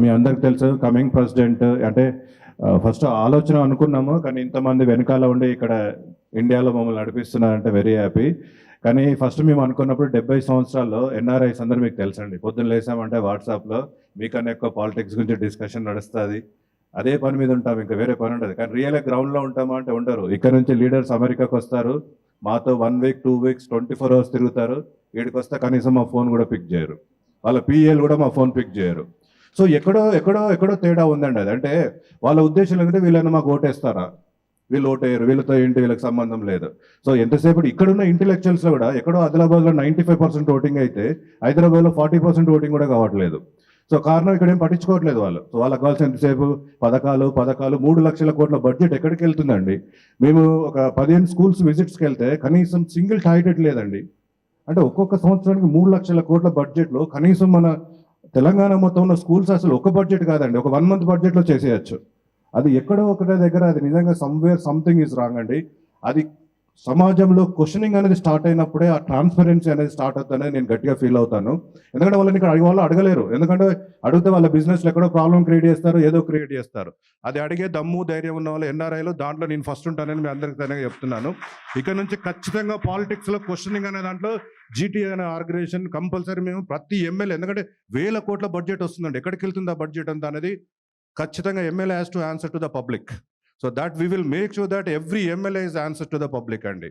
మీ అందరికి తెలుసు coming president అంటే ఫస్ట్ ఆలోచన అనుకున్నాము, కానీ ఇంతమంది వెనకాల ఉండి ఇక్కడ ఇండియాలో మమ్మల్ని నడిపిస్తున్నారంటే వెరీ హ్యాపీ. కానీ ఫస్ట్ మేము అనుకున్నప్పుడు 70 సంవత్సరాల్లో ఎన్ఆర్ఐస్ అందరూ మీకు తెలుసండి, పొద్దున్న లేసామంటే వాట్సాప్లో మీకన్నా ఎక్కువ పాలిటిక్స్ గురించి డిస్కషన్ నడుస్తుంది, అదే పని మీద ఉంటాం, ఇంకా వేరే పని ఉండదు. కానీ రియల్గా గ్రౌండ్లో ఉంటామా అంటే ఉండరు. ఇక్కడ నుంచి లీడర్స్ అమెరికాకు వస్తారు, మాతో 1 వీక్ 2 వీక్స్ 24 అవర్స్ తిరుగుతారు, వీడికి వస్తే కనీసం మా ఫోన్ కూడా పిక్ చేయరు, వాళ్ళ పిఎల్ కూడా మా ఫోన్ పిక్ చేయరు. సో ఎక్కడో ఎక్కడో ఎక్కడో తేడా ఉందండి. అది అంటే వాళ్ళ ఉద్దేశం ఏంటంటే వీళ్ళని మాకు ఓటేస్తారా, వీళ్ళు ఓటేయరు, వీళ్ళతో ఏంటి వీళ్ళకి సంబంధం లేదు. సో ఎంతసేపు ఇక్కడున్న ఇంటెలెక్చువల్స్లో కూడా ఎక్కడో ఆదిలాబాద్లో 95% ఓటింగ్ అయితే హైదరాబాద్లో 40% ఓటింగ్ కూడా కావట్లేదు. సో కారణం ఇక్కడ ఏం పట్టించుకోవట్లేదు వాళ్ళు. సో వాళ్ళకి కావాల్సిన ఎంతసేపు పథకాలు 3 లక్షల కోట్ల బడ్జెట్ ఎక్కడికి వెళ్తుందండి? మేము ఒక 15 స్కూల్స్ విజిట్స్కి వెళ్తే కనీసం సింగిల్ టాయిలెట్ లేదండి. అంటే ఒక్కొక్క సంవత్సరానికి 3 లక్షల కోట్ల బడ్జెట్లో కనీసం మన తెలంగాణ మొత్తం ఉన్న స్కూల్స్ అసలు ఒక బడ్జెట్ కాదండి, ఒక 1 మంత్ బడ్జెట్లో చేసేయచ్చు. అది ఎక్కడో ఒకటే దగ్గర అది నిజంగా సమ్వేర్ సంథింగ్ ఈజ్ రాంగ్ అండి. అది సమాజంలో క్వశ్చనింగ్ అనేది స్టార్ట్ అయినప్పుడే ఆ ట్రాన్స్పరెన్సీ అనేది స్టార్ట్ అవుతుందని నేను గట్టిగా ఫీల్ అవుతాను. ఎందుకంటే వాళ్ళని ఇక్కడ వాళ్ళు అడగలేరు, ఎందుకంటే అడిగితే వాళ్ళ బిజినెస్లో ఎక్కడో ప్రాబ్లం క్రియేట్ చేస్తారు, ఏదో క్రియేట్ చేస్తారు. అది అడిగే దమ్ము ధైర్యం ఉన్న వాళ్ళు ఎన్ఆర్ఐలో దాంట్లో నేను ఫస్ట్ ఉంటానని మీ అందరికీ తనగా చెప్తున్నాను. ఇక్కడ నుంచి ఖచ్చితంగా పాలిటిక్స్లో క్వశ్చనింగ్ అనే దాంట్లో జీటీ అనే ఆర్గనైజేషన్ కంపల్సరీ మేము ప్రతి ఎమ్మెల్యే, ఎందుకంటే 1000 కోట్ల బడ్జెట్ వస్తుందండి, ఎక్కడికి వెళ్తుంది ఆ బడ్జెట్ అంతా అనేది ఖచ్చితంగా MLA has to answer to the public. So that we will make sure that every MLA is answer to the public అండి.